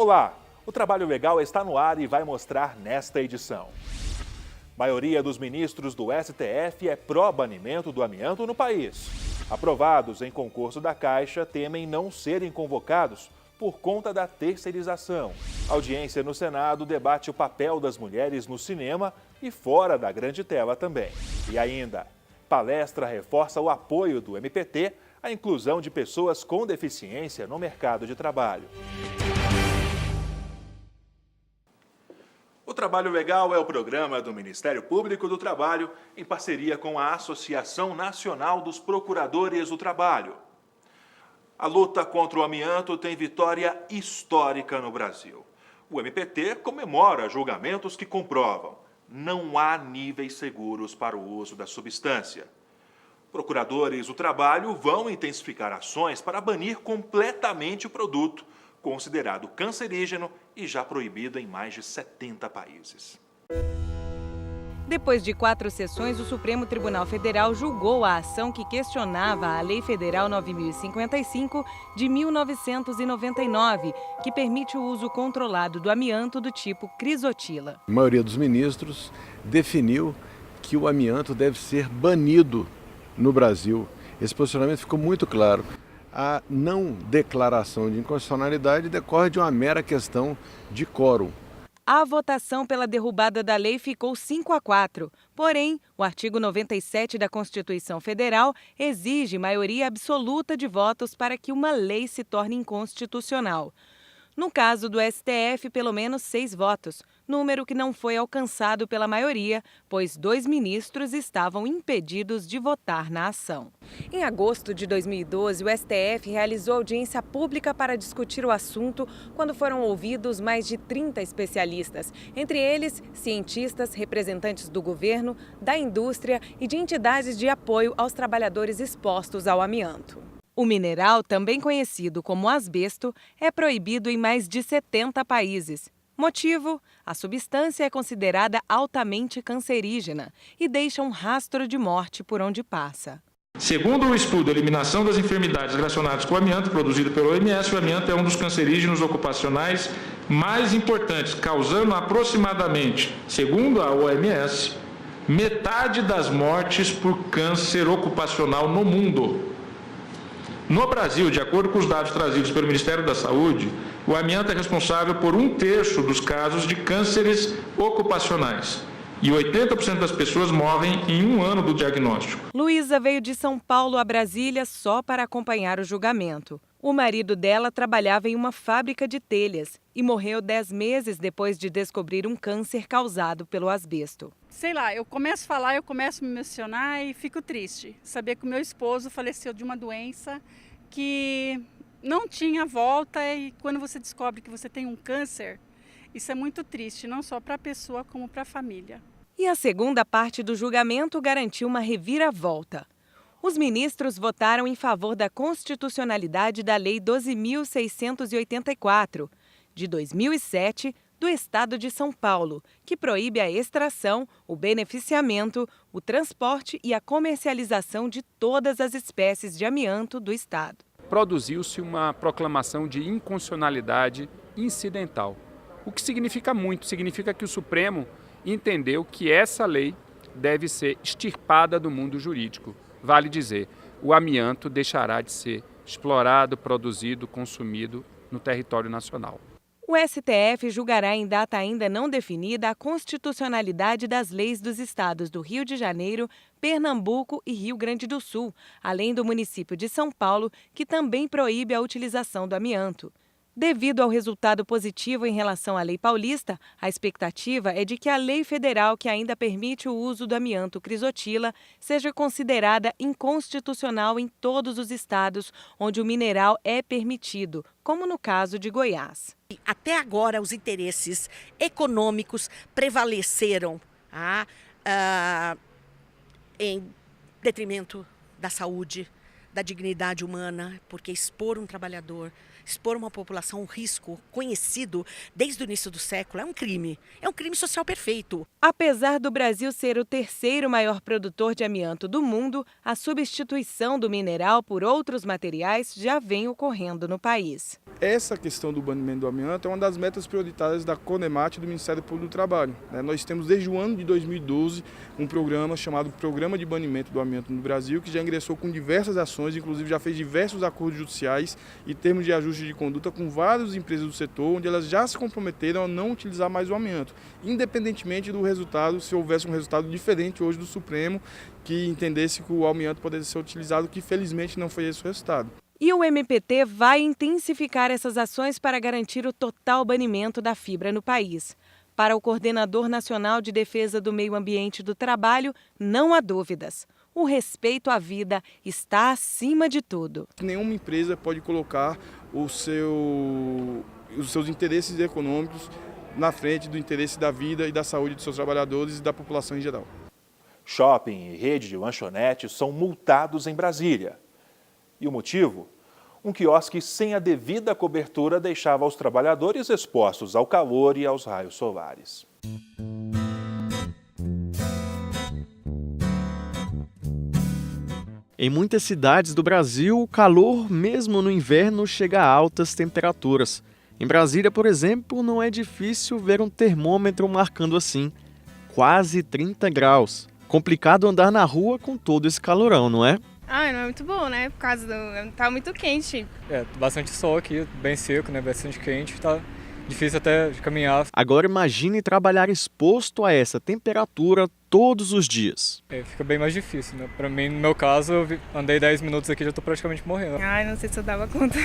Olá, o Trabalho Legal está no ar e vai mostrar nesta edição. Maioria dos ministros do STF é pró-banimento do amianto no país. Aprovados em concurso da Caixa temem não serem convocados por conta da terceirização. Audiência no Senado debate o papel das mulheres no cinema e fora da grande tela também. E ainda, palestra reforça o apoio do MPT à inclusão de pessoas com deficiência no mercado de trabalho. O Trabalho Legal é o programa do Ministério Público do Trabalho em parceria com a Associação Nacional dos Procuradores do Trabalho. A luta contra o amianto tem vitória histórica no Brasil. O MPT comemora julgamentos que comprovam: não há níveis seguros para o uso da substância. Procuradores do trabalho vão intensificar ações para banir completamente o produto, considerado cancerígeno e já proibido em mais de 70 países. Depois de 4 sessões, o Supremo Tribunal Federal julgou a ação que questionava a Lei Federal 9.055 de 1999, que permite o uso controlado do amianto do tipo crisotila. A maioria dos ministros definiu que o amianto deve ser banido no Brasil. Esse posicionamento ficou muito claro. A não declaração de inconstitucionalidade decorre de uma mera questão de quórum. A votação pela derrubada da lei ficou 5-4. Porém, o artigo 97 da Constituição Federal exige maioria absoluta de votos para que uma lei se torne inconstitucional. No caso do STF, pelo menos 6 votos, número que não foi alcançado pela maioria, pois 2 ministros estavam impedidos de votar na ação. Em agosto de 2012, o STF realizou audiência pública para discutir o assunto, quando foram ouvidos mais de 30 especialistas, entre eles cientistas, representantes do governo, da indústria e de entidades de apoio aos trabalhadores expostos ao amianto. O mineral, também conhecido como asbesto, é proibido em mais de 70 países. Motivo? A substância é considerada altamente cancerígena e deixa um rastro de morte por onde passa. Segundo o estudo Eliminação das Enfermidades Relacionadas com o Amianto, produzido pelo OMS, o amianto é um dos cancerígenos ocupacionais mais importantes, causando aproximadamente, segundo a OMS, metade das mortes por câncer ocupacional no mundo. No Brasil, de acordo com os dados trazidos pelo Ministério da Saúde, o amianto é responsável por 1/3 dos casos de cânceres ocupacionais. E 80% das pessoas morrem em 1 ano do diagnóstico. Luísa veio de São Paulo a Brasília só para acompanhar o julgamento. O marido dela trabalhava em uma fábrica de telhas e morreu 10 meses depois de descobrir um câncer causado pelo asbesto. Sei lá, eu começo a falar, eu começo a me emocionar e fico triste. Saber que o meu esposo faleceu de uma doença que não tinha volta, e quando você descobre que você tem um câncer, isso é muito triste, não só para a pessoa como para a família. E a segunda parte do julgamento garantiu uma reviravolta. Os ministros votaram em favor da constitucionalidade da Lei 12.684, de 2007, do Estado de São Paulo, que proíbe a extração, o beneficiamento, o transporte e a comercialização de todas as espécies de amianto do Estado. Produziu-se uma proclamação de inconstitucionalidade incidental, o que significa muito, significa que o Supremo entendeu que essa lei deve ser extirpada do mundo jurídico. Vale dizer, o amianto deixará de ser explorado, produzido, consumido no território nacional. O STF julgará em data ainda não definida a constitucionalidade das leis dos estados do Rio de Janeiro, Pernambuco e Rio Grande do Sul, além do município de São Paulo, que também proíbe a utilização do amianto. Devido ao resultado positivo em relação à lei paulista, a expectativa é de que a lei federal que ainda permite o uso do amianto crisotila seja considerada inconstitucional em todos os estados onde o mineral é permitido, como no caso de Goiás. Até agora, os interesses econômicos prevaleceram em detrimento da saúde, da dignidade humana, porque expor um trabalhador, expor uma população a um risco conhecido desde o início do século é um crime. É um crime social perfeito. Apesar do Brasil ser o terceiro maior produtor de amianto do mundo, a substituição do mineral por outros materiais já vem ocorrendo no país. Essa questão do banimento do amianto é uma das metas prioritárias da CONEMAT e do Ministério Público do Trabalho. Nós temos desde o ano de 2012 um programa chamado Programa de Banimento do Amianto no Brasil, que já ingressou com diversas ações, inclusive já fez diversos acordos judiciais e termos de ajuste de conduta com várias empresas do setor, onde elas já se comprometeram a não utilizar mais o amianto, independentemente do resultado, se houvesse um resultado diferente hoje do Supremo, que entendesse que o amianto poderia ser utilizado, que felizmente não foi esse o resultado. E o MPT vai intensificar essas ações para garantir o total banimento da fibra no país. Para o Coordenador Nacional de Defesa do Meio Ambiente e do Trabalho, não há dúvidas. O respeito à vida está acima de tudo. Nenhuma empresa pode colocar os seus interesses econômicos na frente do interesse da vida e da saúde dos seus trabalhadores e da população em geral. Shopping e rede de lanchonetes são multados em Brasília. E o motivo? Um quiosque sem a devida cobertura deixava os trabalhadores expostos ao calor e aos raios solares. Em muitas cidades do Brasil, o calor, mesmo no inverno, chega a altas temperaturas. Em Brasília, por exemplo, não é difícil ver um termômetro marcando assim, quase 30 graus. Complicado andar na rua com todo esse calorão, não é? Não é muito bom, né? Por causa do... tá muito quente. Bastante sol aqui, bem seco, né? Bastante quente, tá difícil até de caminhar. Agora imagine trabalhar exposto a essa temperatura todos os dias. Fica bem mais difícil, né? Pra mim, no meu caso, eu andei 10 minutos aqui e já tô praticamente morrendo. Não sei se eu dava conta.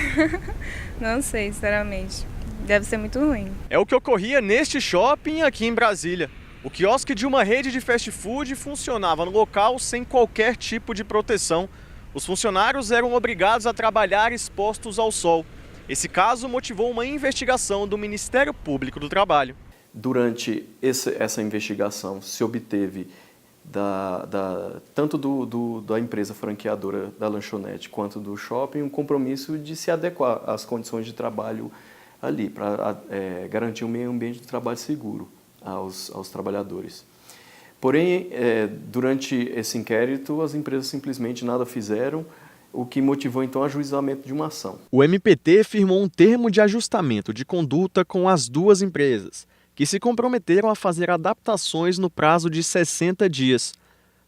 Não sei, sinceramente. Deve ser muito ruim. É o que ocorria neste shopping aqui em Brasília. O quiosque de uma rede de fast food funcionava no local sem qualquer tipo de proteção. Os funcionários eram obrigados a trabalhar expostos ao sol. Esse caso motivou uma investigação do Ministério Público do Trabalho. Durante essa investigação se obteve tanto da empresa franqueadora da lanchonete quanto do shopping um compromisso de se adequar às condições de trabalho ali, para garantir um meio ambiente de trabalho seguro aos trabalhadores. Porém, durante esse inquérito, as empresas simplesmente nada fizeram, o que motivou então o ajuizamento de uma ação. O MPT firmou um termo de ajustamento de conduta com as duas empresas, que se comprometeram a fazer adaptações no prazo de 60 dias.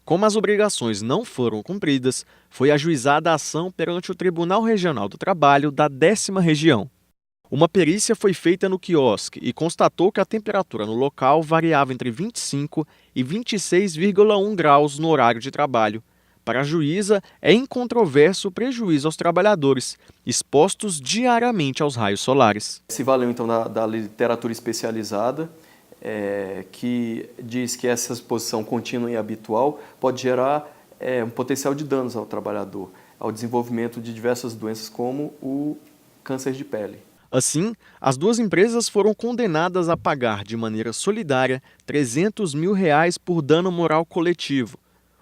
Como as obrigações não foram cumpridas, foi ajuizada a ação perante o Tribunal Regional do Trabalho da 10ª Região. Uma perícia foi feita no quiosque e constatou que a temperatura no local variava entre 25 e 26,1 graus no horário de trabalho. Para a juíza, é incontroverso o prejuízo aos trabalhadores, expostos diariamente aos raios solares. Se valeu então da literatura especializada, que diz que essa exposição contínua e habitual pode gerar um potencial de danos ao trabalhador, ao desenvolvimento de diversas doenças como o câncer de pele. Assim, as duas empresas foram condenadas a pagar de maneira solidária R$300 mil por dano moral coletivo.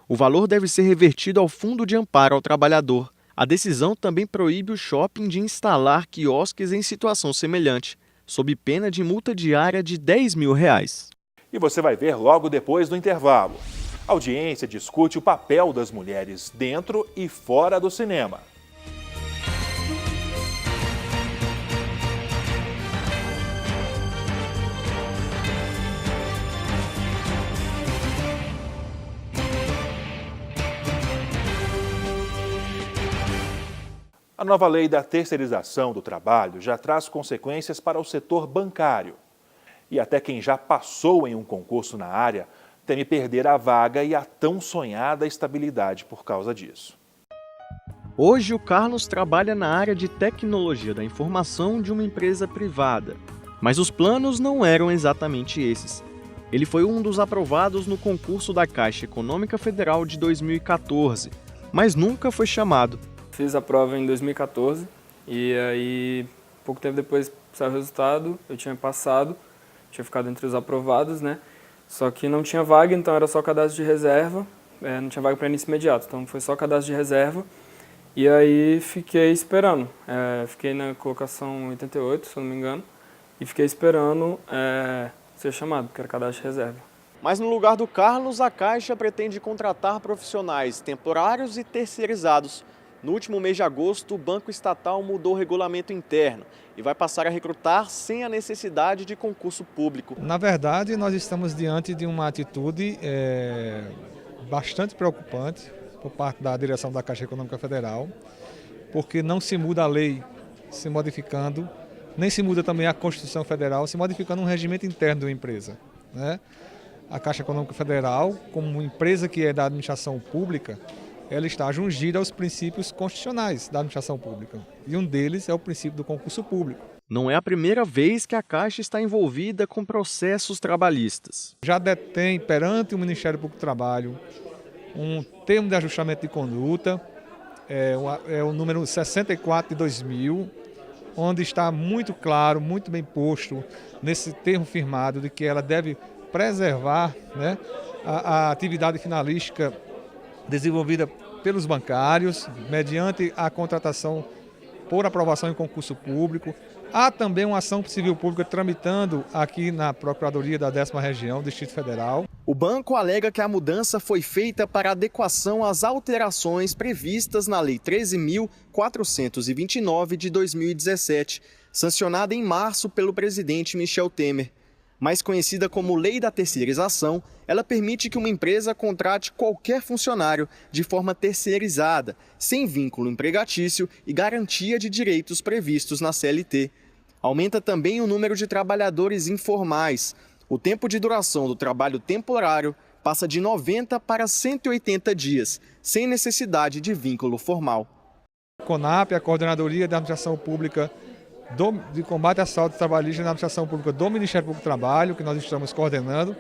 O valor deve ser revertido ao Fundo de Amparo ao Trabalhador. A decisão também proíbe o shopping de instalar quiosques em situação semelhante, sob pena de multa diária de R$10 mil. E você vai ver logo depois do intervalo. A audiência discute o papel das mulheres dentro e fora do cinema. A nova lei da terceirização do trabalho já traz consequências para o setor bancário. E até quem já passou em um concurso na área teme perder a vaga e a tão sonhada estabilidade por causa disso. Hoje o Carlos trabalha na área de tecnologia da informação de uma empresa privada. Mas os planos não eram exatamente esses. Ele foi um dos aprovados no concurso da Caixa Econômica Federal de 2014, mas nunca foi chamado. Fiz a prova em 2014 e aí, pouco tempo depois saiu o resultado, eu tinha passado, tinha ficado entre os aprovados, né? Só que não tinha vaga, então era só cadastro de reserva, não tinha vaga para início imediato, então foi só cadastro de reserva. E aí fiquei esperando, fiquei na colocação 88, se eu não me engano, e fiquei esperando ser chamado, que era cadastro de reserva. Mas no lugar do Carlos, a Caixa pretende contratar profissionais temporários e terceirizados. No último mês de agosto, o Banco Estatal mudou o regulamento interno e vai passar a recrutar sem a necessidade de concurso público. Na verdade, nós estamos diante de uma atitude bastante preocupante por parte da direção da Caixa Econômica Federal, porque não se muda a lei se modificando, nem se muda também a Constituição Federal, se modificando um regimento interno de uma empresa, né? A Caixa Econômica Federal, como uma empresa que é da administração pública, ela está jungida aos princípios constitucionais da administração pública. E um deles é o princípio do concurso público. Não é a primeira vez que a Caixa está envolvida com processos trabalhistas. Já detém perante o Ministério Público do Trabalho um termo de ajustamento de conduta, é o número 64 de 2000, onde está muito claro, muito bem posto nesse termo firmado de que ela deve preservar, né, a atividade finalística desenvolvida pelos bancários, mediante a contratação por aprovação em concurso público. Há também uma ação civil pública tramitando aqui na Procuradoria da 10ª Região, Distrito Federal. O banco alega que a mudança foi feita para adequação às alterações previstas na Lei 13.429 de 2017, sancionada em março pelo presidente Michel Temer. Mais conhecida como Lei da Terceirização, ela permite que uma empresa contrate qualquer funcionário de forma terceirizada, sem vínculo empregatício e garantia de direitos previstos na CLT. Aumenta também o número de trabalhadores informais. O tempo de duração do trabalho temporário passa de 90 para 180 dias, sem necessidade de vínculo formal. A CONAP, a Coordenadoria da Administração Pública de Combate à Saúde Trabalhista na Administração Pública do Ministério Público do Trabalho, que nós estamos coordenando,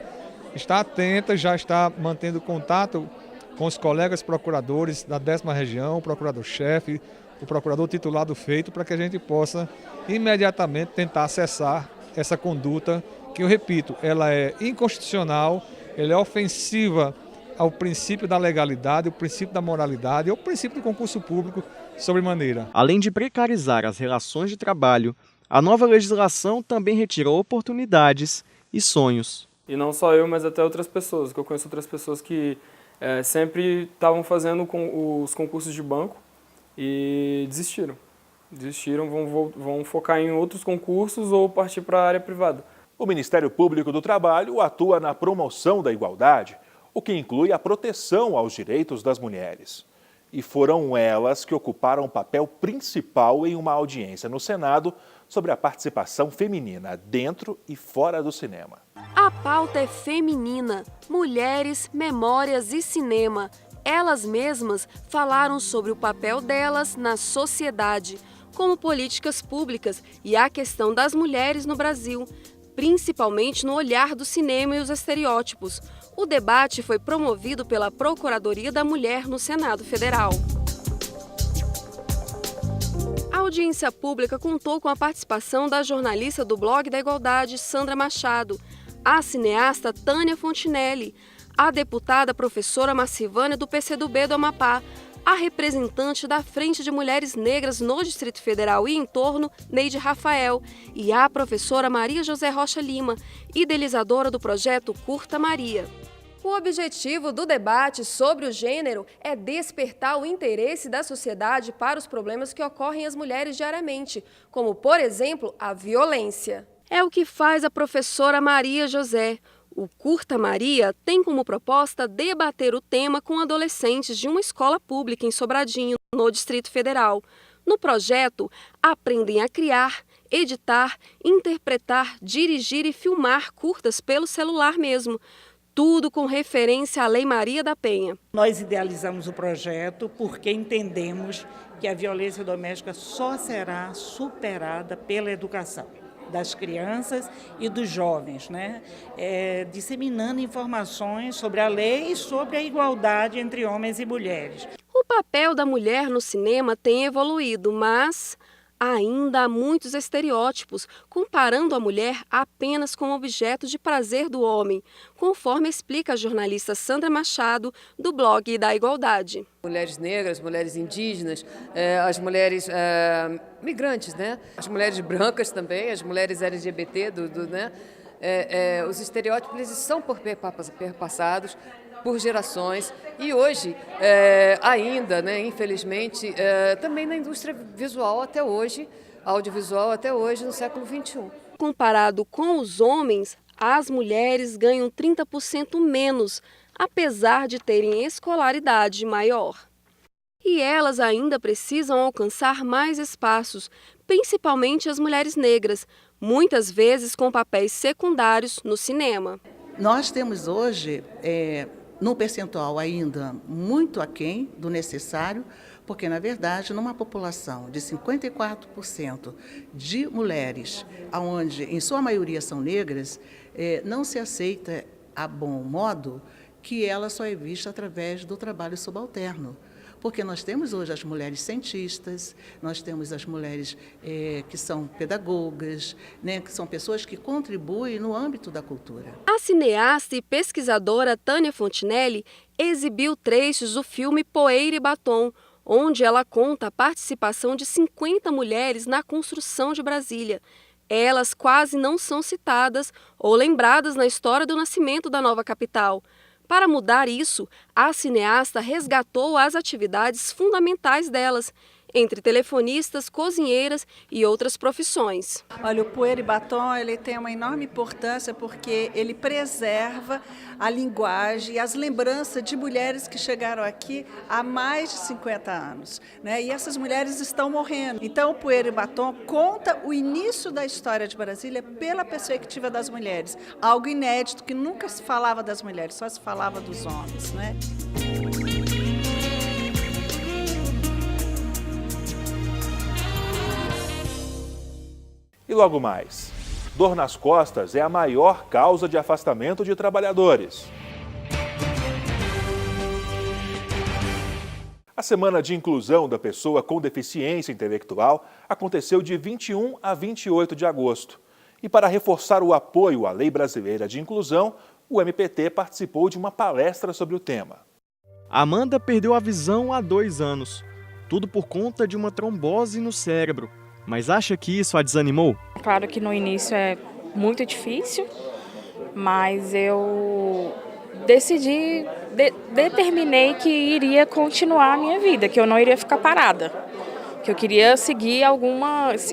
está atenta, já está mantendo contato com os colegas procuradores da 10ª Região, o procurador-chefe, o procurador titular do feito, para que a gente possa imediatamente tentar acessar essa conduta, que eu repito, ela é inconstitucional, ela é ofensiva ao princípio da legalidade, ao princípio da moralidade e ao princípio do concurso público sobremaneira. Além de precarizar as relações de trabalho, a nova legislação também retira oportunidades e sonhos. E não só eu, mas até outras pessoas, que eu conheço outras pessoas que sempre estavam fazendo os concursos de banco e desistiram. Vão focar em outros concursos ou partir para a área privada. O Ministério Público do Trabalho atua na promoção da igualdade, o que inclui a proteção aos direitos das mulheres. E foram elas que ocuparam o papel principal em uma audiência no Senado sobre a participação feminina dentro e fora do cinema. A pauta é feminina, mulheres, memórias e cinema. Elas mesmas falaram sobre o papel delas na sociedade, como políticas públicas e a questão das mulheres no Brasil, principalmente no olhar do cinema e os estereótipos. O debate foi promovido pela Procuradoria da Mulher no Senado Federal. A audiência pública contou com a participação da jornalista do Blog da Igualdade, Sandra Machado, a cineasta Tânia Fontinelli, a deputada professora Marcivânia do PCdoB do Amapá, a representante da Frente de Mulheres Negras no Distrito Federal e em torno, Neide Rafael, e a professora Maria José Rocha Lima, idealizadora do projeto Curta Maria. O objetivo do debate sobre o gênero é despertar o interesse da sociedade para os problemas que ocorrem às mulheres diariamente, como, por exemplo, a violência. É o que faz a professora Maria José. O Curta Maria tem como proposta debater o tema com adolescentes de uma escola pública em Sobradinho, no Distrito Federal. No projeto, aprendem a criar, editar, interpretar, dirigir e filmar curtas pelo celular mesmo. Tudo com referência à Lei Maria da Penha. Nós idealizamos o projeto porque entendemos que a violência doméstica só será superada pela educação das crianças e dos jovens, né? Disseminando informações sobre a lei e sobre a igualdade entre homens e mulheres. O papel da mulher no cinema tem evoluído, mas Ainda há muitos estereótipos, comparando a mulher apenas com objeto de prazer do homem, conforme explica a jornalista Sandra Machado, do blog da Igualdade. Mulheres negras, mulheres indígenas, as mulheres migrantes, né? As mulheres brancas também, as mulheres LGBT, né? Os estereótipos eles são perpassados por gerações e hoje ainda, né, infelizmente, também na indústria visual até hoje, audiovisual até hoje, no século XXI. Comparado com os homens, as mulheres ganham 30% menos, apesar de terem escolaridade maior. E elas ainda precisam alcançar mais espaços, principalmente as mulheres negras, muitas vezes com papéis secundários no cinema. Nós temos hoje, num percentual ainda muito aquém do necessário, porque, na verdade, numa população de 54% de mulheres, onde em sua maioria são negras, não se aceita a bom modo que ela só é vista através do trabalho subalterno. Porque nós temos hoje as mulheres cientistas, nós temos as mulheres que são pedagogas, né, que são pessoas que contribuem no âmbito da cultura. A cineasta e pesquisadora Tânia Fontinelli exibiu trechos do filme Poeira e Batom, onde ela conta a participação de 50 mulheres na construção de Brasília. Elas quase não são citadas ou lembradas na história do nascimento da nova capital. Para mudar isso, a cineasta resgatou as atividades fundamentais delas, entre telefonistas, cozinheiras e outras profissões. Olha, o Poeira e Batom ele tem uma enorme importância porque ele preserva a linguagem e as lembranças de mulheres que chegaram aqui há mais de 50 anos, né? E essas mulheres estão morrendo. Então, o Poeira e Batom conta o início da história de Brasília pela perspectiva das mulheres, algo inédito que nunca se falava das mulheres, só se falava dos homens, né? E logo mais, dor nas costas é a maior causa de afastamento de trabalhadores. A Semana de Inclusão da Pessoa com Deficiência Intelectual aconteceu de 21 a 28 de agosto. E para reforçar o apoio à Lei Brasileira de Inclusão, o MPT participou de uma palestra sobre o tema. Amanda perdeu a visão há 2 anos, tudo por conta de uma trombose no cérebro. Mas acha que isso a desanimou? Claro que no início é muito difícil, mas eu determinei que iria continuar a minha vida, que eu não iria ficar parada, que eu queria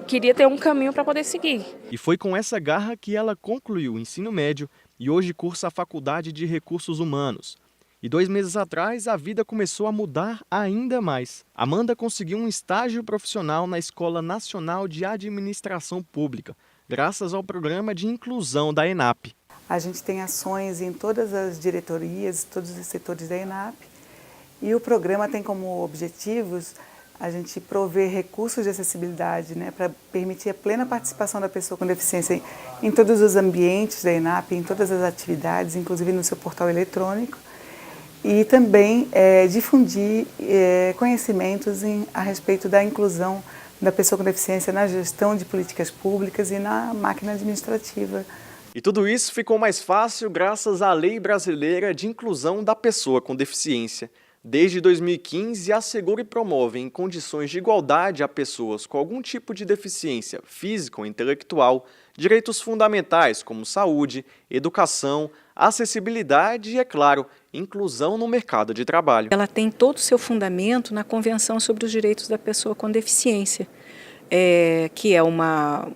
queria ter um caminho para poder seguir. E foi com essa garra que ela concluiu o ensino médio e hoje cursa a Faculdade de Recursos Humanos. E 2 meses atrás, a vida começou a mudar ainda mais. Amanda conseguiu um estágio profissional na Escola Nacional de Administração Pública, graças ao programa de inclusão da ENAP. A gente tem ações em todas as diretorias, todos os setores da ENAP, e o programa tem como objetivos a gente prover recursos de acessibilidade, né, para permitir a plena participação da pessoa com deficiência em todos os ambientes da ENAP, em todas as atividades, inclusive no seu portal eletrônico. E também difundir conhecimentos a respeito da inclusão da pessoa com deficiência na gestão de políticas públicas e na máquina administrativa. E tudo isso ficou mais fácil graças à Lei Brasileira de Inclusão da Pessoa com Deficiência. Desde 2015, assegura e promove em condições de igualdade a pessoas com algum tipo de deficiência física ou intelectual, direitos fundamentais como saúde, educação, acessibilidade e, é claro, inclusão no mercado de trabalho. Ela tem todo o seu fundamento na Convenção sobre os Direitos da Pessoa com Deficiência, que é uma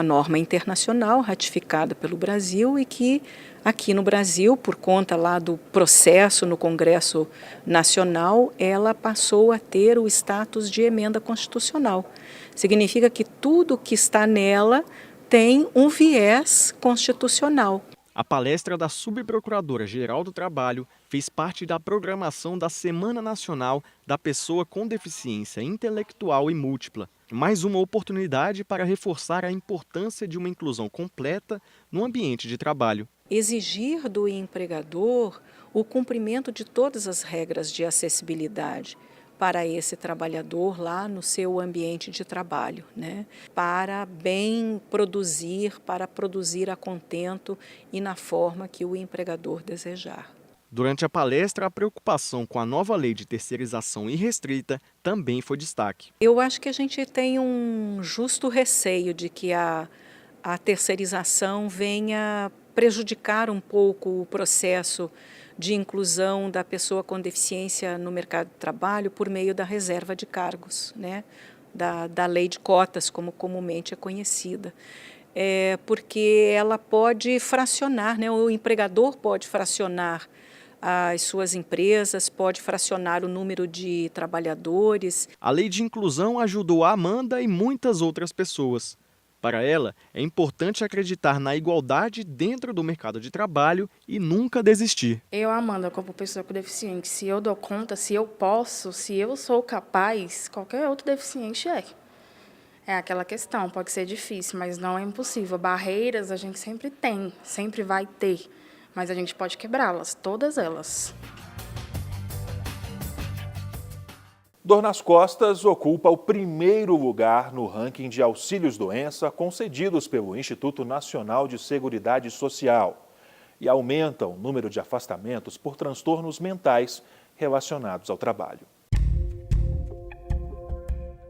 norma internacional ratificada pelo Brasil e que aqui no Brasil, por conta lá do processo no Congresso Nacional, ela passou a ter o status de emenda constitucional. Significa que tudo que está nela tem um viés constitucional. A palestra da Subprocuradora-Geral do Trabalho fez parte da programação da Semana Nacional da Pessoa com Deficiência Intelectual e Múltipla. Mais uma oportunidade para reforçar a importância de uma inclusão completa no ambiente de trabalho. Exigir do empregador o cumprimento de todas as regras de acessibilidade, para esse trabalhador lá no seu ambiente de trabalho, né? Para bem produzir, para produzir a contento e na forma que o empregador desejar. Durante a palestra, a preocupação com a nova lei de terceirização irrestrita também foi destaque. Eu acho que a gente tem um justo receio de que a terceirização venha prejudicar um pouco o processo de inclusão da pessoa com deficiência no mercado de trabalho por meio da reserva de cargos, né? Da lei de cotas, como comumente é conhecida. Porque ela pode fracionar, né? O empregador pode fracionar as suas empresas, pode fracionar o número de trabalhadores. A lei de inclusão ajudou a Amanda e muitas outras pessoas. Para ela, é importante acreditar na igualdade dentro do mercado de trabalho e nunca desistir. Eu, Amanda, como pessoa com deficiente, se eu dou conta, se eu posso, se eu sou capaz, qualquer outro deficiente é. É aquela questão, pode ser difícil, mas não é impossível. Barreiras a gente sempre tem, sempre vai ter, mas a gente pode quebrá-las, todas elas. Dor nas costas ocupa o primeiro lugar no ranking de auxílios-doença concedidos pelo Instituto Nacional de Seguridade Social e aumenta o número de afastamentos por transtornos mentais relacionados ao trabalho.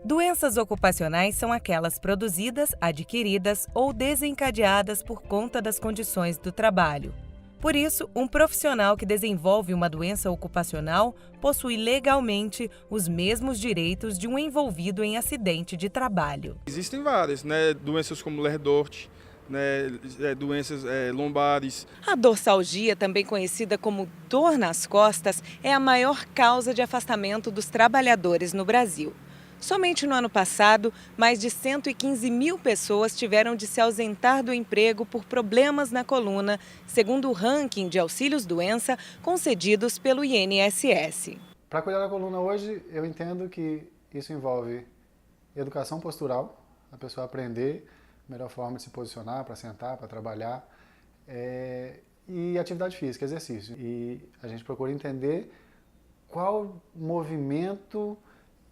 Doenças ocupacionais são aquelas produzidas, adquiridas ou desencadeadas por conta das condições do trabalho. Por isso, um profissional que desenvolve uma doença ocupacional possui legalmente os mesmos direitos de um envolvido em acidente de trabalho. Existem várias, né? Doenças como Lerdort, né? Doenças lombares. A dorsalgia, também conhecida como dor nas costas, é a maior causa de afastamento dos trabalhadores no Brasil. Somente no ano passado, mais de 115 mil pessoas tiveram de se ausentar do emprego por problemas na coluna, segundo o ranking de auxílios-doença concedidos pelo INSS. Para cuidar da coluna hoje, eu entendo que isso envolve educação postural, a pessoa aprender a melhor forma de se posicionar, para sentar, para trabalhar, e atividade física, exercício. E a gente procura entender qual movimento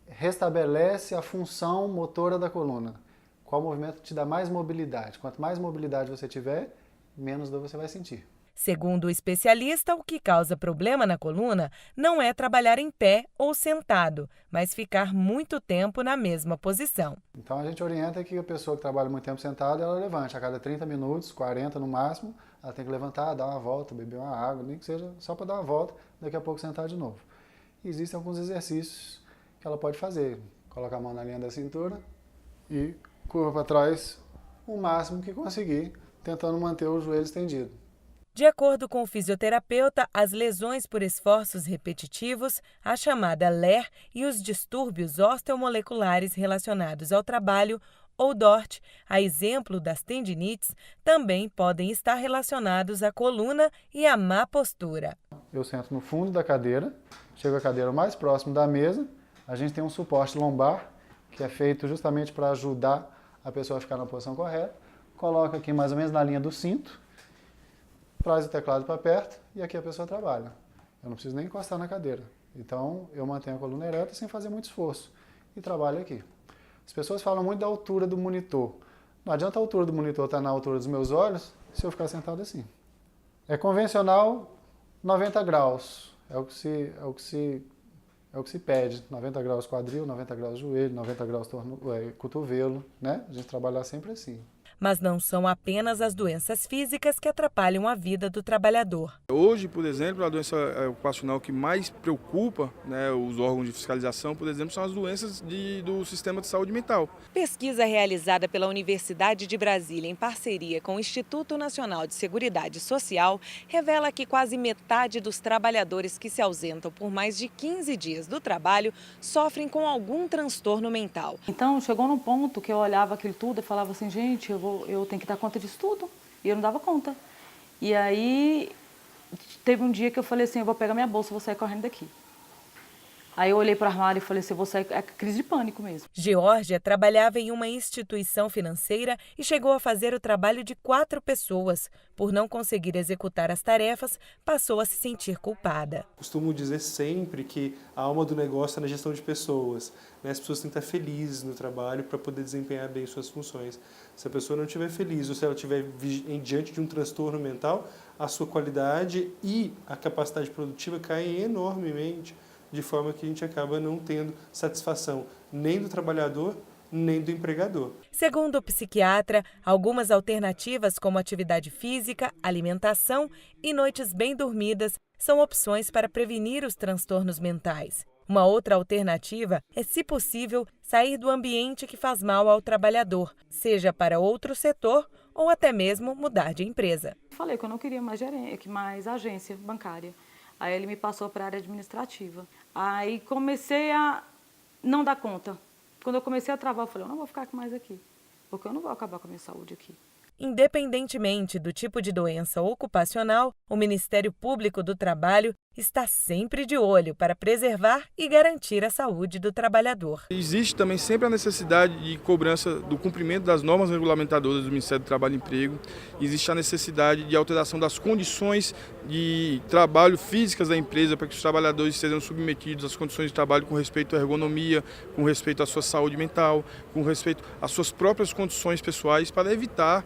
restabelece a função motora da coluna. Qual movimento te dá mais mobilidade? Quanto mais mobilidade você tiver, menos dor você vai sentir. Segundo o especialista, o que causa problema na coluna não é trabalhar em pé ou sentado, mas ficar muito tempo na mesma posição. Então a gente orienta que a pessoa que trabalha muito tempo sentada, ela levante a cada 30 minutos, 40 no máximo, ela tem que levantar, dar uma volta, beber uma água, nem que seja só para dar uma volta, daqui a pouco sentar de novo. E existem alguns exercícios que ela pode fazer. Coloca a mão na linha da cintura e curva para trás o máximo que conseguir, tentando manter o joelho estendido. De acordo com o fisioterapeuta, as lesões por esforços repetitivos, a chamada LER e os distúrbios osteomoleculares relacionados ao trabalho, ou DORT, a exemplo das tendinites, também podem estar relacionados à coluna e à má postura. Eu sento no fundo da cadeira, chego a cadeira mais próximo da mesa. A gente tem um suporte lombar, que é feito justamente para ajudar a pessoa a ficar na posição correta. Coloca aqui mais ou menos na linha do cinto, traz o teclado para perto e aqui a pessoa trabalha. Eu não preciso nem encostar na cadeira. Então, eu mantenho a coluna ereta sem fazer muito esforço e trabalho aqui. As pessoas falam muito da altura do monitor. Não adianta a altura do monitor estar na altura dos meus olhos se eu ficar sentado assim. É convencional 90 graus, é o que se pede, 90 graus quadril, 90 graus joelho, 90 graus cotovelo, né? A gente trabalha sempre assim. Mas não são apenas as doenças físicas que atrapalham a vida do trabalhador. Hoje, por exemplo, a doença ocupacional que mais preocupa, né, os órgãos de fiscalização, por exemplo, são as doenças do sistema de saúde mental. Pesquisa realizada pela Universidade de Brasília em parceria com o Instituto Nacional de Seguridade Social revela que quase metade dos trabalhadores que se ausentam por mais de 15 dias do trabalho sofrem com algum transtorno mental. Então, chegou num ponto que eu olhava aquilo tudo e falava assim, gente, eu tenho que dar conta disso tudo. E eu não dava conta. E aí, teve um dia que eu falei assim, eu vou pegar minha bolsa e vou sair correndo daqui. Aí eu olhei para o armário e falei assim, você é crise de pânico mesmo. Geórgia trabalhava em uma instituição financeira e chegou a fazer o trabalho de 4 pessoas. Por não conseguir executar as tarefas, passou a se sentir culpada. Costumo dizer sempre que a alma do negócio é na gestão de pessoas. As pessoas têm que estar felizes no trabalho para poder desempenhar bem suas funções. Se a pessoa não estiver feliz ou se ela estiver diante de um transtorno mental, a sua qualidade e a capacidade produtiva caem enormemente, de forma que a gente acaba não tendo satisfação nem do trabalhador, nem do empregador. Segundo o psiquiatra, algumas alternativas como atividade física, alimentação e noites bem dormidas são opções para prevenir os transtornos mentais. Uma outra alternativa é, se possível, sair do ambiente que faz mal ao trabalhador, seja para outro setor ou até mesmo mudar de empresa. Falei que eu não queria mais agência bancária. Aí ele me passou para a área administrativa. Aí comecei a não dar conta. Quando eu comecei a travar, eu falei, eu não vou ficar mais aqui, porque eu não vou acabar com a minha saúde aqui. Independentemente do tipo de doença ocupacional, o Ministério Público do Trabalho está sempre de olho para preservar e garantir a saúde do trabalhador. Existe também sempre a necessidade de cobrança do cumprimento das normas regulamentadoras do Ministério do Trabalho e Emprego. Existe a necessidade de alteração das condições de trabalho físicas da empresa para que os trabalhadores sejam submetidos às condições de trabalho com respeito à ergonomia, com respeito à sua saúde mental, com respeito às suas próprias condições pessoais para evitar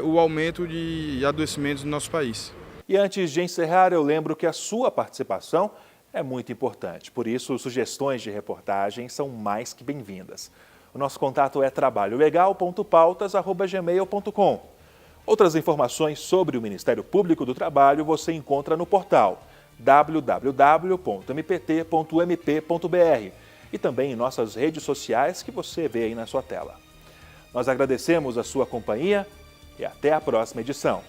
o aumento de adoecimentos no nosso país. E antes de encerrar, eu lembro que a sua participação é muito importante. Por isso, sugestões de reportagem são mais que bem-vindas. O nosso contato é trabalholegal.pautas@gmail.com. Outras informações sobre o Ministério Público do Trabalho você encontra no portal www.mpt.mp.br e também em nossas redes sociais que você vê aí na sua tela. Nós agradecemos a sua companhia e até a próxima edição.